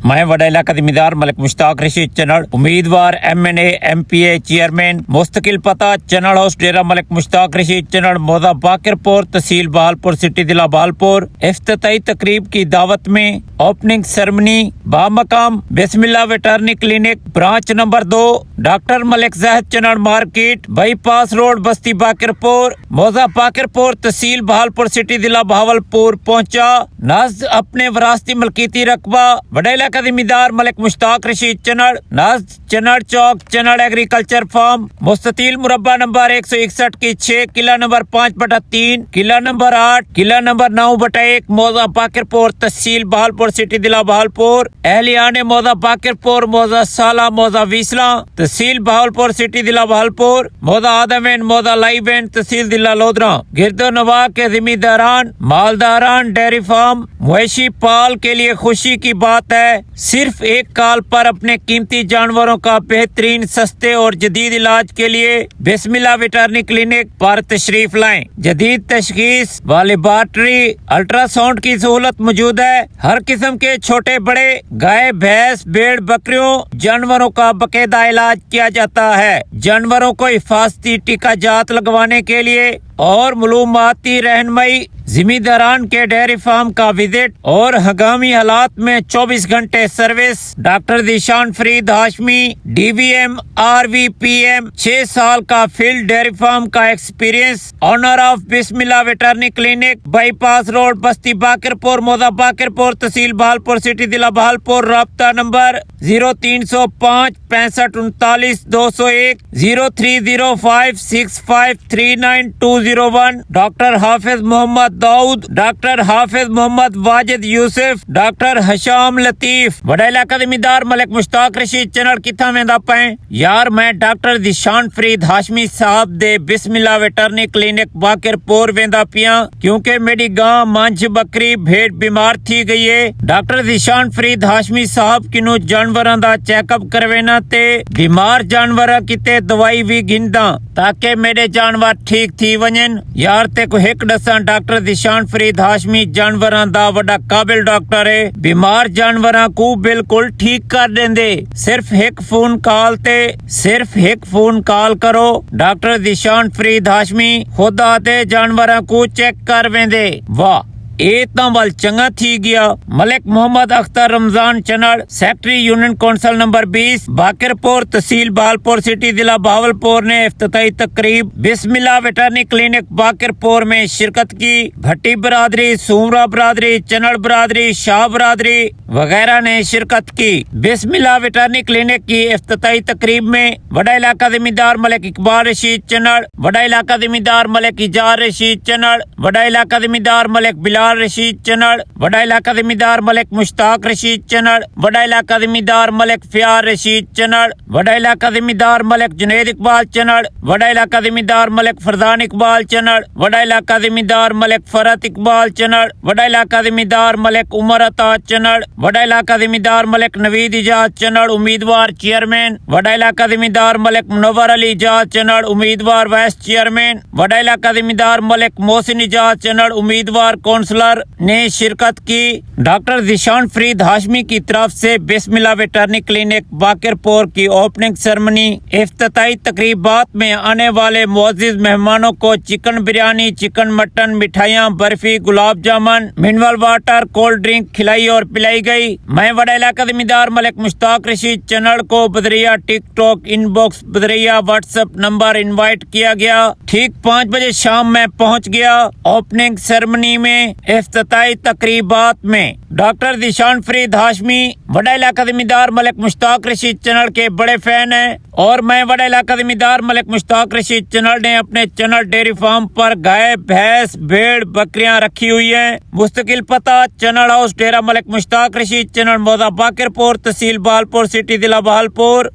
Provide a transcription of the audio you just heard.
मैं वडा इलाका जिम्मेदार मलिक मुश्ताक रशीद चनड़ उम्मीदवार MNA MPA चेयरमैन मुस्तकिल पता चनड़ हाउस डेरा मलिक मुश्ताक रशीद चनड़ मौजा बाकरपुर तहसील बहालपुर सिटी जिला बहालपुर इफ्तिताई तकरीब की दावत में ओपनिंग सेरेमनी बामकाम Bismillah veterinary clinic branch number 2 doctor Malik Jahad Chanar market bypass road बस्ती बाकरपुर मौजा बाकरपुर तहसील बहालपुर सिटी जिला बहावलपुर पहुंचा। नाज़ अपने वरासती मलकीती रकबा वडा इलाका जिम्मेदार मलिक मुश्ताक रशीद चनड़ नाज़ चनड़ चौक चनड़ एग्रीकल्चर फार्म मुस्ततील मुरब्बा नंबर 161 की 6 किला नंबर 5/3 किला नंबर 8 किला नंबर 9/1 मौजा बाकरपुर तहसील बहालपुर सिटी जिला बहालपुर अहलियान मौजा बाकरपुर मौजा साला मौजा वीसला तहसील बहालपुर सिटी जिला बहालपुर मौजा आदमैन मौजा लाइवेन तहसील जिला लोधरा गिरदो नवा के जिम्मेदारान मालदारान डेयरी फार्म मवेशी पाल के लिए खुशी की बात है। सिर्फ एक कॉल पर अपने कीमती जानवरों का बेहतरीन सस्ते और जदीद इलाज के लिए बिस्मिल्लाह वेटरनरी क्लिनिक पर तशरीफ लाएं। जदीद तशखीस व लेबॉर्ट्री अल्ट्रासाउंड की सहूलत मौजूद है। हर किस्म के छोटे बड़े गाय भैंस भेड़ बकरियों जानवरों का बाकायदा इलाज किया जाता है। जानवरों को हिफाजती टीका जात लगवाने के लिए और मालूमाती रहनुमाई जिम्मेदारान के डेयरी फार्म का विजिट और हंगामी हालात में 24 घंटे service. Doctor Dishan Farid Hashmi DVM RVPM 6 साल का फील्ड डेयरी फार्म का experience owner of Bismillah veterinary clinic bypass road बस्ती बाकरपुर मौजा बाकरपुर तहसील बहालपुर सिटी जिला बहालपुर राब्ता नंबर 0305 65 39 201 0305 65 39 201। डॉक्टर हाफिज मोहम्मद दाऊद डॉक्टर हाफिज मोहम्मद वाजिद यूसुफ डॉक्टर हशाम लतीफ वडा इलाका जिम्मेदार मलिक मुश्ताक रशीद चनड़ किथा वेंदा पे यार मैं डॉक्टर दिशान फरीद हाशमी साहब दे बिस्मिल्लाह वेटरनरी क्लिनिक बाकरपुर वेंदा पिया क्योंकि मेरी गां मंझ बकरी भेड़ बीमार थी गई है। डॉक्टर दिशान फरीद हाशमी साहब किनू जानवरां दा चेकअप करवेना ते बीमार जानवर किते दवाई भी गिनदा ताकि मेरे जानवर ठीक थी वजन यार ते को एक दसा डॉक्टर दिशान फरीद हाशमी जानवरां दा वड्डा काबिल डॉक्टर है। बीमार जानवरां को बिल्कुल ठीक कर देंदे। सिर्फ एक फोन कॉल करो डॉक्टर दिशान फरीद हाशमी खुद आते जानवरां को चेक कर वेंदे। वाह ਇਹ ਤਾਂ ਵੱਲ ਚੰਗਾ थी गया। Malik Mohammad Akhtar Ramzan Chanar secretary union council number 20 Bakarpur तहसील बहालपुर सिटी जिला बहावलपुर ने इफ्तिताई तकरीब बिस्मिल्लाह वेटरनरी क्लिनिक बाकरपुर में शिरकत की। भट्टी बरादरी सूमरा बरादरी चनड़ बरादरी शाह बरादरी वगैरह ने शिरकत की। बिस्मिल्लाह वेटरनरी क्लिनिक की इफ्तिताई तकरीब में वडा इलाका जिम्मेदार मलिक इकबाल रशीद चनड़ वडा इलाका जिम्मेदार मलिक इजार रशीद चनड़ वडा इलाका जिम्मेदार मलिक बिलाल रशीद चनड़ वडा इलाका जिम्मेदार मलिक मुश्ताक रशीद चनड़ वडा इलाका जिम्मेदार मलिक फियार रशीद चनड़ वडा इलाका जिम्मेदार मलिक जुनैद इकबाल चनड़ वडा इलाका जिम्मेदार मलिक फरदान इकबाल चनड़ वडा इलाका जिम्मेदार मलिक फरत इकबाल चनड़ वडा इलाका जिम्मेदार मलिक उमर अता चनड़ वडा इलाका जिम्मेदार मलिक नवीद इजाज चनड़ उम्मीदवार चेयरमैन वडा इलाका जिम्मेदार मलिक मुनव्वर अली इजाज चनड़ उम्मीदवार वाइस चेयरमैन वडा इलाका जिम्मेदार मलिक मोहसिन इजाज चनड़ उम्मीदवार काउंसलर ने शिरकत की। डॉक्टर दिशान फरीद हाशमी की तरफ से बिस्मिल्लाह वेटरनरी क्लिनिक बाकरपुर की ओपनिंग सेरेमनी इफ्तिताई तकरीबात में आने वाले मुअज़्ज़िज़ मेहमानों को चिकन बिरयानी चिकन मटन मिठाइयाँ barfi gulab jamun mineral water cold drink खिलाई और पिलाई गई। मैं वडा इलाका जिम्मेदार मलिक मुश्ताक रशीद चनड़ को बदरिया टिकटॉक इनबॉक्स बदरिया व्हाट्सएप नंबर इनवाइट किया गया। ठीक 5 बजे शाम में पहुंच गया। ओपनिंग सेरेमनी में इफ्तिताई तकरीबात में डॉक्टर दिशान फरीद हाशमी वडा इलाका जिम्मेदार मलिक मुश्ताक रशीद चनड़ के बड़े फैन हैं और मैं वडा इलाका जिम्मेदार मलिक मुश्ताक रशीद चनड़ ने अपने चनड़ डेयरी फार्म पर गाय भैंस भेड़ बकरियां रखी हुई हैं। मुस्तकिल पता चनड़ हाउस डेरा मलिक मुश्ताक रशीद चनड़ मौजा बाकरपुर तहसील बहालपुर सिटी जिला बहालपुर।